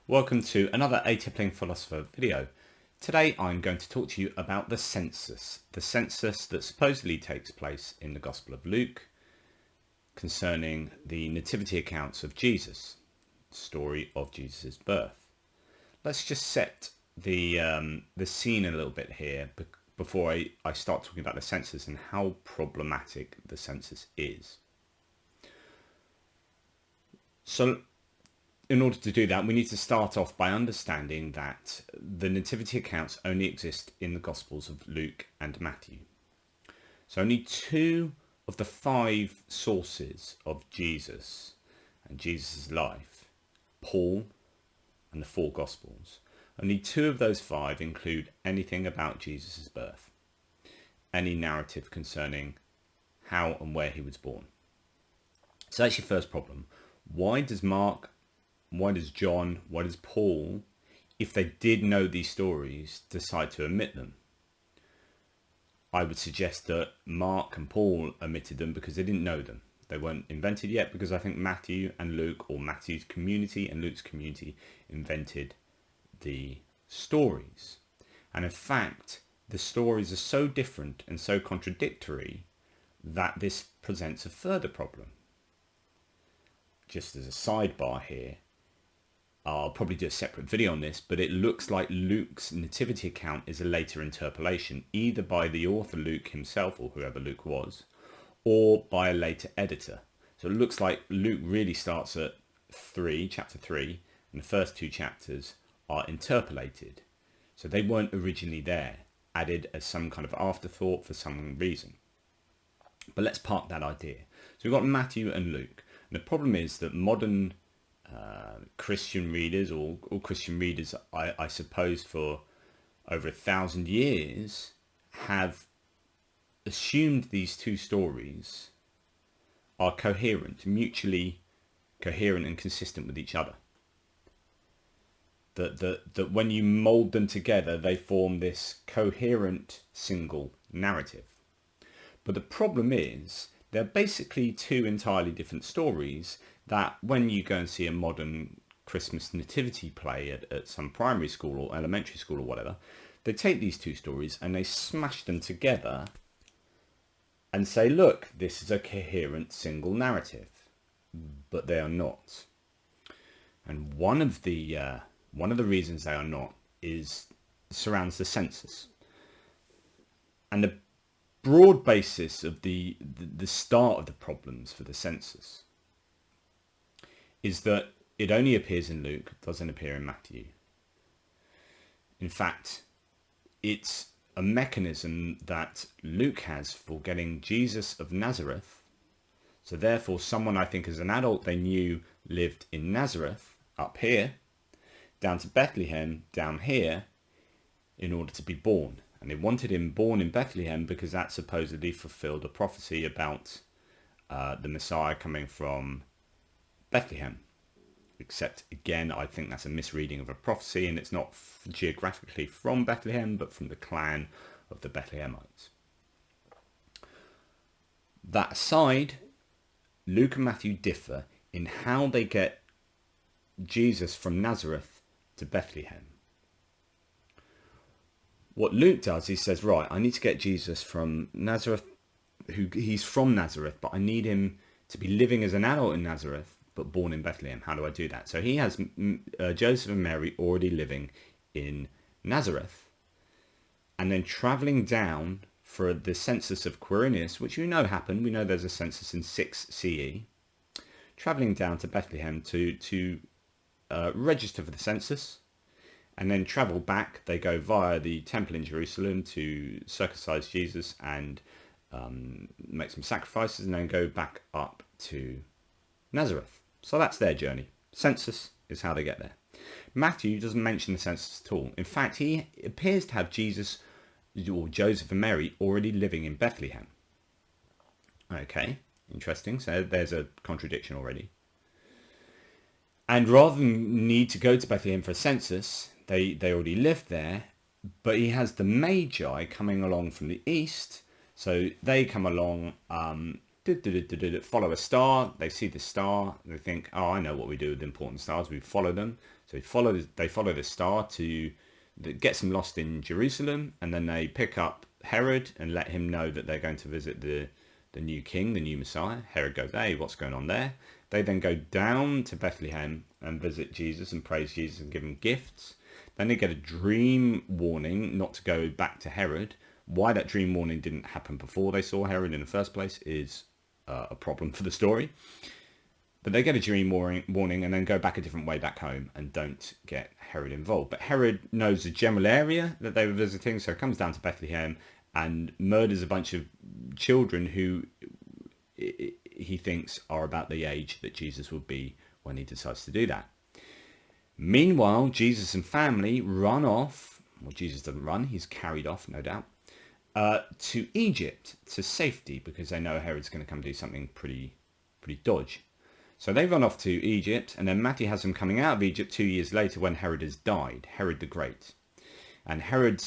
Welcome to another Atypical Philosopher video. Today I'm going to talk to you about the census that supposedly takes place in the Gospel of Luke concerning the nativity accounts of Jesus, the story of Jesus' birth. Let's just set the scene a little bit here before I start talking about the census and how problematic the census is. So in order to do that, we need to start off by understanding that the nativity accounts only exist in the Gospels of Luke and Matthew. So only 2 of the 5 sources of Jesus and Jesus' life, Paul and the 4 Gospels, only 2 of those 5 include anything about Jesus' birth, any narrative concerning how and where he was born. So that's your first problem. Why does Mark, why does John, why does Paul, if they did know these stories, decide to omit them? I would suggest that Mark and Paul omitted them because they didn't know them. They weren't invented yet, because I think Matthew and Luke, or Matthew's community and Luke's community, invented the stories. And in fact, the stories are so different and so contradictory that this presents a further problem. Just as a sidebar here, I'll probably do a separate video on this, but it looks like Luke's nativity account is a later interpolation, either by the author Luke himself, or whoever Luke was, or by a later editor. So it looks like Luke really starts at chapter 3, and the first 2 chapters are interpolated. So they weren't originally there, added as some kind of afterthought for some reason. But let's park that idea. So we've got Matthew and Luke. And the problem is that modern Christian readers, or Christian readers, I suppose, for over 1,000 years, have assumed these 2 stories are coherent, mutually coherent and consistent with each other. That when you mold them together, they form this coherent single narrative. But the problem is, they're basically 2 entirely different stories that when you go and see a modern Christmas nativity play at some primary school or elementary school or whatever, they take these 2 stories and they smash them together and say, look, this is a coherent single narrative. But they are not. And one of the reasons they are not surrounds the census. And the broad basis of the start of the problems for the census is that it only appears in Luke, doesn't appear in Matthew. In fact, it's a mechanism that Luke has for getting Jesus of Nazareth, so therefore someone I think as an adult they knew lived in Nazareth, up here, down to Bethlehem, down here, in order to be born. And they wanted him born in Bethlehem because that supposedly fulfilled a prophecy about the Messiah coming from Bethlehem. Except, again, I think that's a misreading of a prophecy, and it's not geographically from Bethlehem, but from the clan of the Bethlehemites. That aside, Luke and Matthew differ in how they get Jesus from Nazareth to Bethlehem. What Luke does, he says, right, I need to get Jesus from Nazareth, he's from Nazareth, but I need him to be living as an adult in Nazareth, but born in Bethlehem. How do I do that? So he has Joseph and Mary already living in Nazareth, and then travelling down for the census of Quirinius, which you know happened. We know there's a census in 6 CE. Travelling down to Bethlehem to register for the census, and then travel back. They go via the temple in Jerusalem to circumcise Jesus and make some sacrifices, and then go back up to Nazareth. So that's their journey. Census is how they get there. Matthew doesn't mention the census at all. In fact, he appears to have Jesus or Joseph and Mary already living in Bethlehem. Okay, interesting. So there's a contradiction already. And rather than need to go to Bethlehem for a census, they already lived there, but he has the Magi coming along from the east. So they come along follow a star. They see the star. They think, oh, I know what we do with important stars. We follow them. So they follow the star that gets them lost in Jerusalem, and then they pick up Herod and let him know that they're going to visit the new king, the new Messiah. Herod goes, hey, what's going on there? They then go down to Bethlehem and visit Jesus and praise Jesus and give him gifts. Then they get a dream warning not to go back to Herod. Why that dream warning didn't happen before they saw Herod in the first place is a problem for the story. But they get a dream warning and then go back a different way back home and don't get Herod involved. But Herod knows the general area that they were visiting, so it comes down to Bethlehem and murders a bunch of children who he thinks are about the age that Jesus would be when he decides to do that. Meanwhile, Jesus and family run off. Well, Jesus doesn't run, he's carried off, no doubt, to Egypt, to safety, because they know Herod's going to come do something pretty dodge. So they run off to Egypt, and then Matthew has them coming out of Egypt 2 years later when Herod has died, Herod the Great. And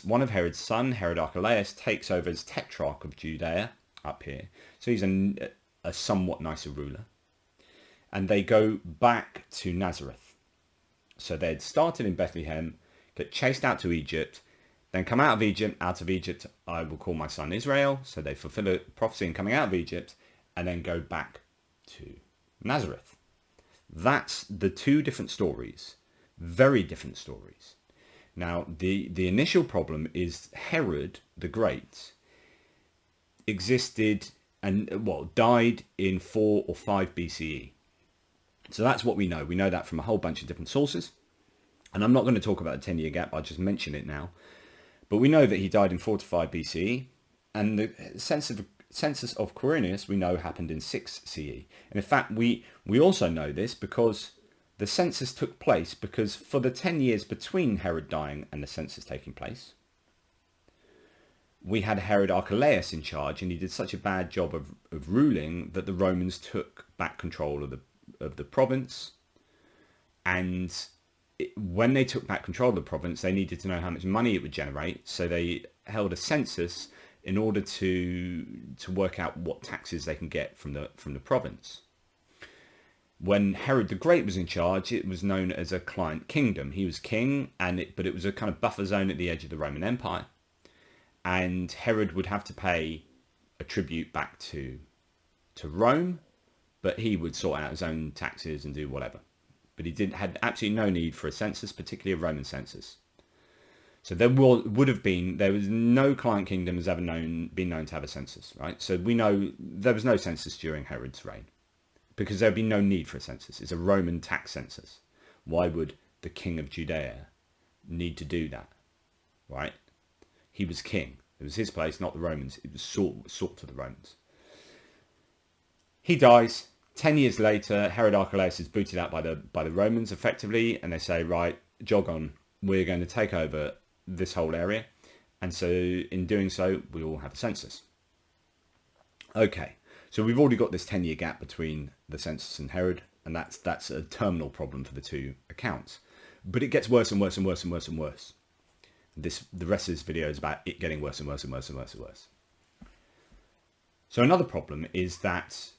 one of Herod's son, Herod Archelaus, takes over as Tetrarch of Judea up here. So he's a somewhat nicer ruler. And they go back to Nazareth. So they'd started in Bethlehem, get chased out to Egypt, then come out of Egypt, I will call my son Israel. So they fulfill a prophecy in coming out of Egypt, and then go back to Nazareth. That's the two different stories, very different stories. Now, the initial problem is Herod the Great existed and, died in 4 or 5 BCE. So that's what we know. We know that from a whole bunch of different sources. And I'm not going to talk about the 10-year gap. I'll just mention it now. But we know that he died in 4 to 5 BCE. And the Census of Quirinius, we know, happened in 6 CE. And in fact, we also know this because the census took place because for the 10 years between Herod dying and the census taking place, we had Herod Archelaus in charge, and he did such a bad job of ruling that the Romans took back control of the province. And when they took back control of the province, they needed to know how much money it would generate. So they held a census in order to work out what taxes they can get from the province. When Herod the Great was in charge, it was known as a client kingdom. He was king, but it was a kind of buffer zone at the edge of the Roman Empire. And Herod would have to pay a tribute back to Rome, but he would sort out his own taxes and do whatever. But he had absolutely no need for a census, particularly a Roman census. So there was no client kingdom has ever been known to have a census, right? So we know there was no census during Herod's reign because there would be no need for a census. It's a Roman tax census. Why would the king of Judea need to do that, right? He was king. It was his place, not the Romans. It was sought to the Romans. He dies. 10 years later, Herod Archelaus is booted out by the Romans effectively, and they say, right, jog on. We're going to take over this whole area. And so in doing so, we all have a census. Okay, so we've already got this 10-year gap between the census and Herod, and that's a terminal problem for the two accounts. But it gets worse and worse and worse and worse and worse. The rest of this video is about it getting worse and worse and worse and worse and worse. So another problem is that,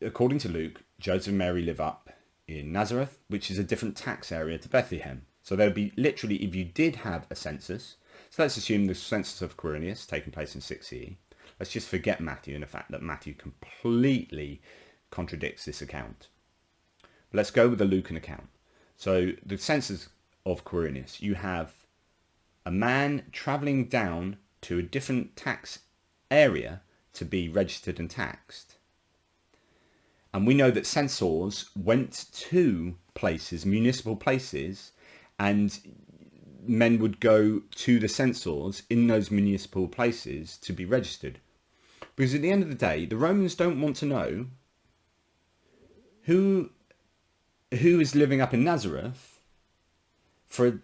according to Luke, Joseph and Mary live up in Nazareth, which is a different tax area to Bethlehem. So there would be literally, if you did have a census, so let's assume the census of Quirinius taking place in 6 CE. Let's just forget Matthew and the fact that Matthew completely contradicts this account. But let's go with the Lucan account. So the census of Quirinius, you have a man travelling down to a different tax area to be registered and taxed. And we know that censors went to places, municipal places, and men would go to the censors in those municipal places to be registered. Because at the end of the day, the Romans don't want to know who is living up in Nazareth for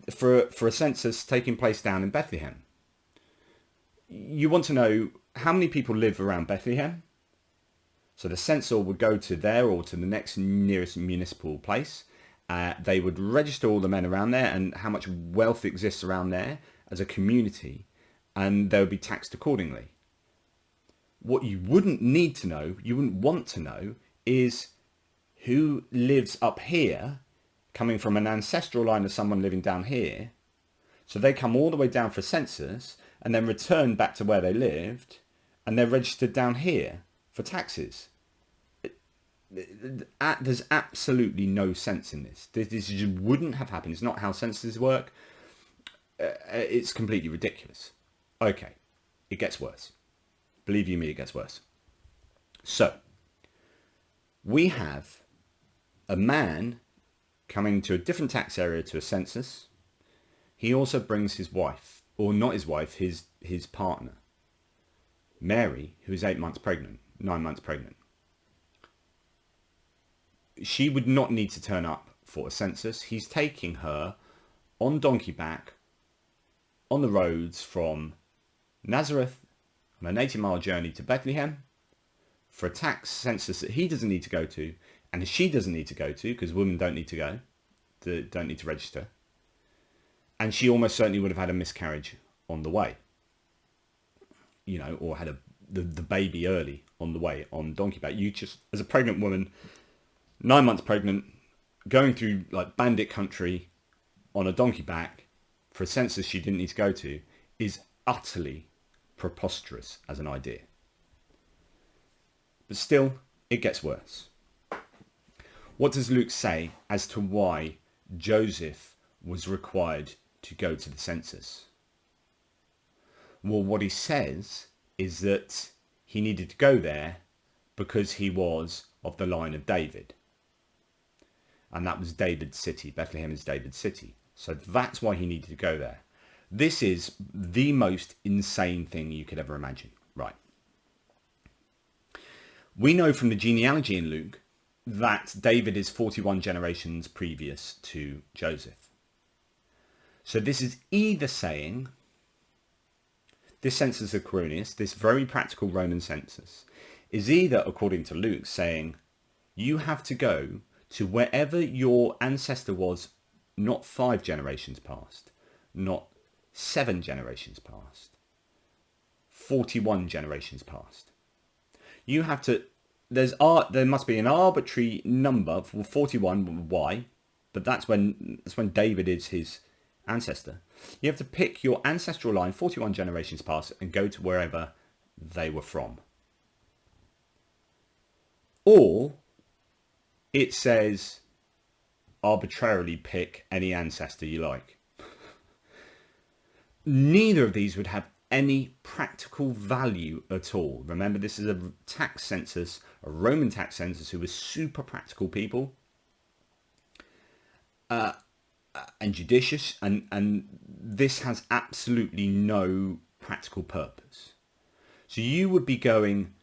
a census taking place down in Bethlehem. You want to know how many people live around Bethlehem. So the censor would go to there or to the next nearest municipal place. They would register all the men around there and how much wealth exists around there as a community, and they would be taxed accordingly. What you wouldn't need to know, you wouldn't want to know, is who lives up here, coming from an ancestral line of someone living down here. So they come all the way down for a census and then return back to where they lived, and they're registered down here for taxes. There's absolutely no sense in this. This just wouldn't have happened. It's not how censuses work. It's completely ridiculous. Okay, it gets worse. Believe you me, it gets worse. So, we have a man coming to a different tax area to a census. He also brings his wife, or not his wife, his partner, Mary, who is 9 months pregnant. She would not need to turn up for a census. He's taking her on donkey back on the roads from Nazareth on an 80-mile journey to Bethlehem for a tax census that he doesn't need to go to, and she doesn't need to go to, because women don't need to go, don't need to register. And she almost certainly would have had a miscarriage on the way, or had the baby early on the way on donkey back. You just, as a pregnant woman, 9 months pregnant, going through like bandit country on a donkey back for a census she didn't need to go to, is utterly preposterous as an idea. But still, it gets worse. What does Luke say as to why Joseph was required to go to the census? Well, what he says is that he needed to go there because he was of the line of David. And that was David's city. Bethlehem is David's city. So that's why he needed to go there. This is the most insane thing you could ever imagine. Right. We know from the genealogy in Luke that David is 41 generations previous to Joseph. So this is either saying this census of Quirinius, this very practical Roman census, is either, according to Luke, saying you have to go to wherever your ancestor was, not 5 generations past, not 7 generations past, 41 generations past. You have to, there must be an arbitrary number for 41, why? But that's when David is his ancestor. You have to pick your ancestral line 41 generations past and go to wherever they were from. Or it says arbitrarily pick any ancestor you like. Neither of these would have any practical value at all. Remember, this is a tax census, a Roman tax census, who was super practical people and judicious, and this has absolutely no practical purpose. So you would be going,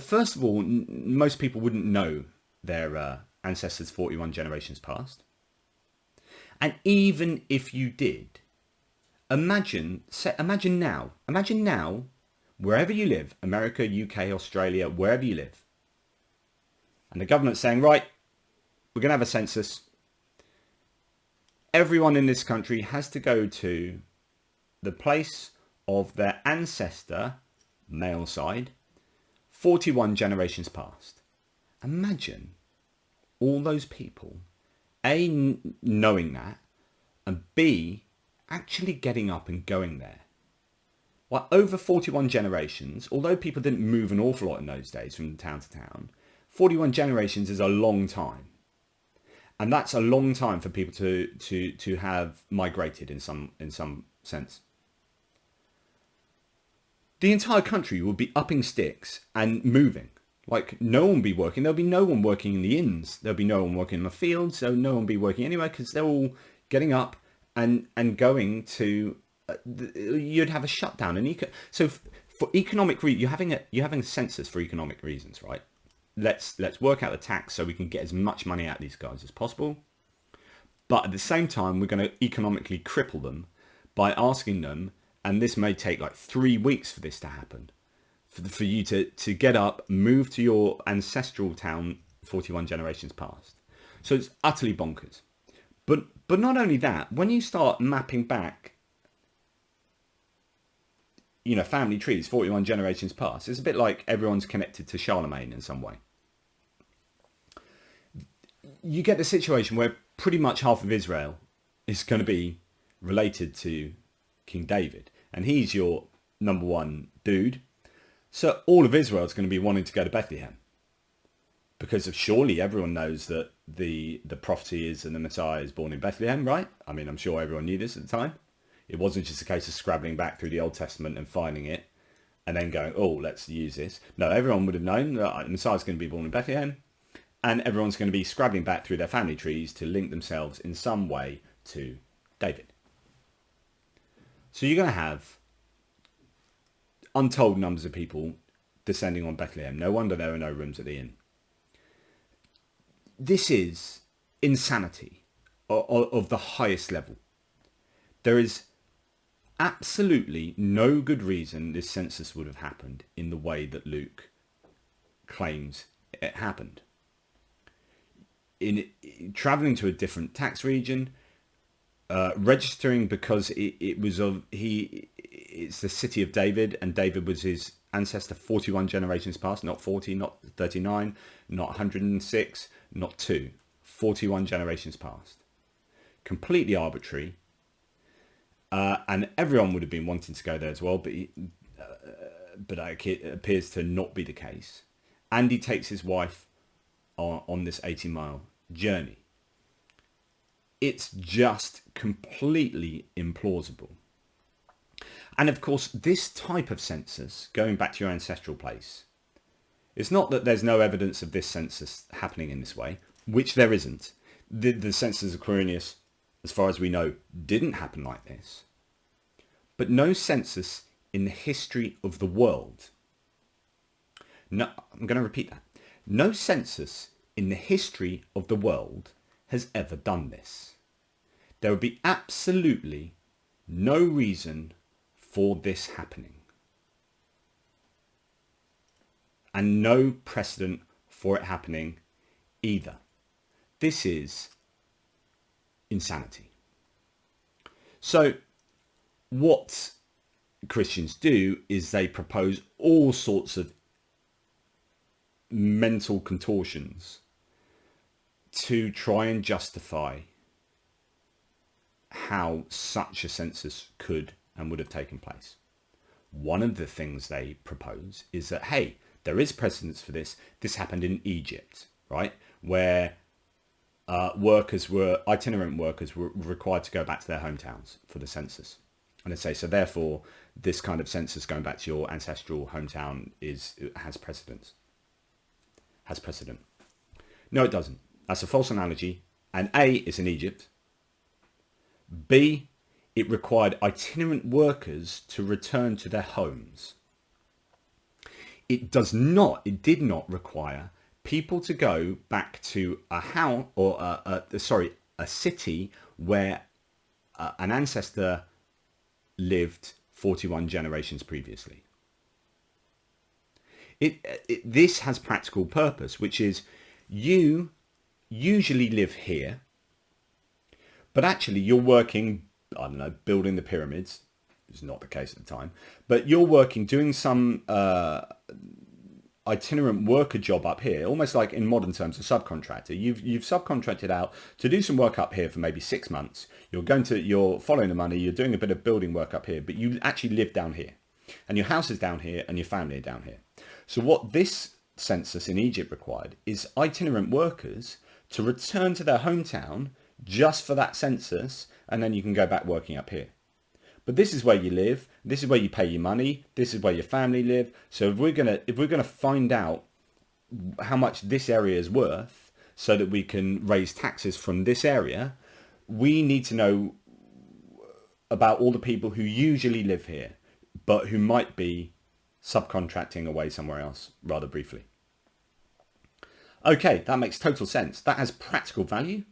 first of all, most people wouldn't know their ancestors 41 generations past. And even if you did, imagine now, wherever you live, America, UK, Australia, wherever you live, and the government's saying, right, we're going to have a census. Everyone in this country has to go to the place of their ancestor, male side, 41 generations past. Imagine all those people, A, knowing that, and B, actually getting up and going there. Well, over 41 generations, although people didn't move an awful lot in those days from town to town, 41 generations is a long time. And that's a long time for people to have migrated in some sense. The entire country will be upping sticks and moving. Like, no one will be working. There'll be no one working in the inns. There'll be no one working in the fields. So no one will be working anywhere, because they're all getting up and going to. You'd have a shutdown, and so for economic you're having a census for economic reasons, right? Let's work out the tax so we can get as much money out of these guys as possible. But at the same time, we're going to economically cripple them by asking them, and this may take like 3 weeks for this to happen, for you to get up, move to your ancestral town 41 generations past. So it's utterly bonkers. But not only that, when you start mapping back family trees, 41 generations past. It's a bit like everyone's connected to Charlemagne in some way. You get the situation where pretty much half of Israel is going to be related to King David, and he's your number one dude. So all of Israel is going to be wanting to go to Bethlehem, because surely everyone knows that the prophecy is and the Messiah is born in Bethlehem, right? I mean, I'm sure everyone knew this at the time. It wasn't just a case of scrabbling back through the Old Testament and finding it and then going, oh, let's use this. No, everyone would have known that the Messiah is going to be born in Bethlehem, and everyone's going to be scrabbling back through their family trees to link themselves in some way to David. So you're going to have untold numbers of people descending on Bethlehem. No wonder there are no rooms at the inn. This is insanity of the highest level. There is absolutely no good reason this census would have happened in the way that Luke claims it happened. In traveling to a different tax region, registering because it's the city of David, and David was his ancestor 41 generations past, not 40, not 39, not 106, not 2, 41 generations past. Completely arbitrary. And everyone would have been wanting to go there as well, but it appears to not be the case. And he takes his wife on this 80-mile journey. It's just completely implausible. And of course, this type of census, going back to your ancestral place, it's not that there's no evidence of this census happening in this way, which there isn't. The census of Quirinius, as far as we know, didn't happen like this. But no census in the history of the world. No, I'm going to repeat that. No census in the history of the world has ever done this. There would be absolutely no reason for this happening. And no precedent for it happening either. This is insanity. So what Christians do is they propose all sorts of mental contortions to try and justify how such a census could and would have taken place. One of the things they propose is that, hey, there is precedence for this. This happened in Egypt, right? Where itinerant workers were required to go back to their hometowns for the census. And they say, so therefore, this kind of census going back to your ancestral hometown has precedent. No, it doesn't. That's a false analogy. And A, it's in Egypt. B, it required itinerant workers to return to their homes. It did not require people to go back to a house or a city where an ancestor lived 41 generations previously. This has practical purpose, which is you usually live here, but actually you're working, I don't know, building the pyramids. It's not the case at the time, but you're working, doing some itinerant worker job up here, almost like in modern terms a subcontractor. You've subcontracted out to do some work up here for maybe 6 months. You're following the money, you're doing a bit of building work up here, but you actually live down here, and your house is down here, and your family are down here. So what this census in Egypt required is itinerant workers to return to their hometown just for that census, and then you can go back working up here. But this is where you live. This is where you pay your money. This is where your family live. So if we're gonna find out how much this area is worth, so that we can raise taxes from this area, we need to know about all the people who usually live here, but who might be subcontracting away somewhere else rather briefly. Okay, that makes total sense. That has practical value,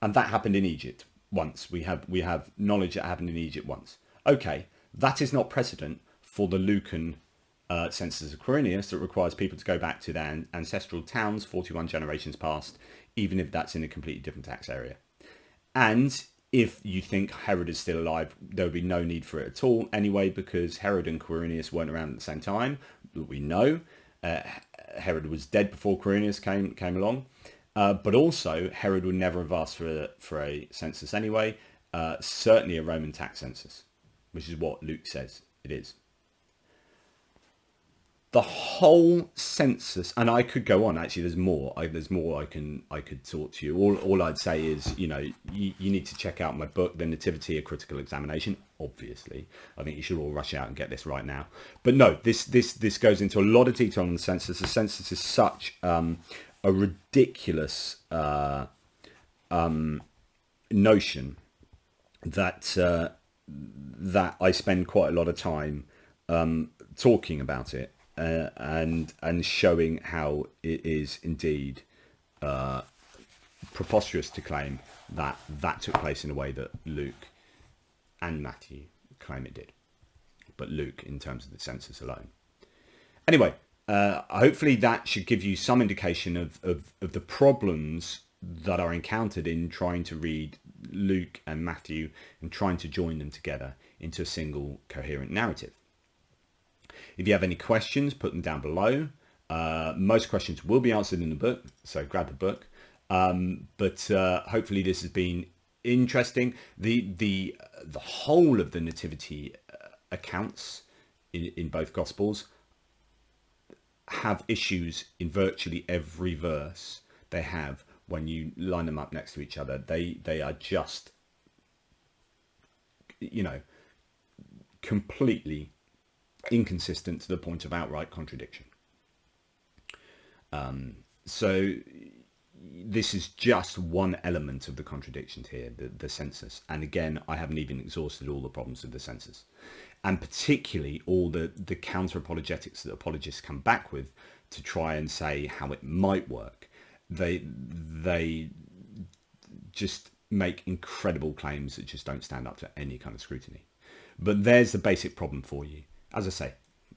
and that happened in Egypt once. We have knowledge that happened in Egypt once. Okay, that is not precedent for the Lucan census of Quirinius that requires people to go back to their ancestral towns 41 generations past, even if that's in a completely different tax area. And if you think Herod is still alive, there would be no need for it at all anyway, because Herod and Quirinius weren't around at the same time. We know Herod was dead before Quirinius came along, but also Herod would never have asked for a census anyway. Certainly a Roman tax census, which is what Luke says it is. The whole census, and I could go on. Actually, there's more. There's more I could talk to you. All I'd say is, you need to check out my book, The Nativity: A Critical Examination. Obviously, I think you should all rush out and get this right now. But no, this goes into a lot of detail on the census. The census is such a ridiculous notion that that I spend quite a lot of time talking about it. And showing how it is indeed preposterous to claim that took place in a way that Luke and Matthew claim it did, but Luke in terms of the census alone. Anyway, hopefully that should give you some indication of the problems that are encountered in trying to read Luke and Matthew and trying to join them together into a single coherent narrative. If you have any questions, put them down below. Most questions will be answered in the book, so grab the book. But hopefully this has been interesting. The whole of the Nativity accounts in both Gospels have issues in virtually every verse they have when you line them up next to each other. They are just, completely inconsistent to the point of outright contradiction. So this is just one element of the contradictions here, the census. And again, I haven't even exhausted all the problems with the census, and particularly all the counter apologetics that apologists come back with to try and say how it might work. They just make incredible claims that just don't stand up to any kind of scrutiny. But there's the basic problem for you. As I say,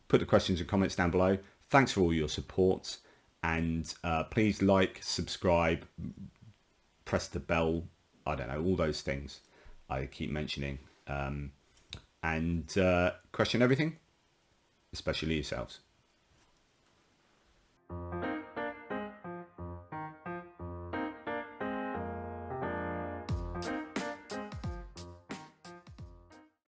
put the questions and comments down below. Thanks for all your support, and please like, subscribe, press the bell, I don't know, all those things I keep mentioning, and question everything, especially yourselves.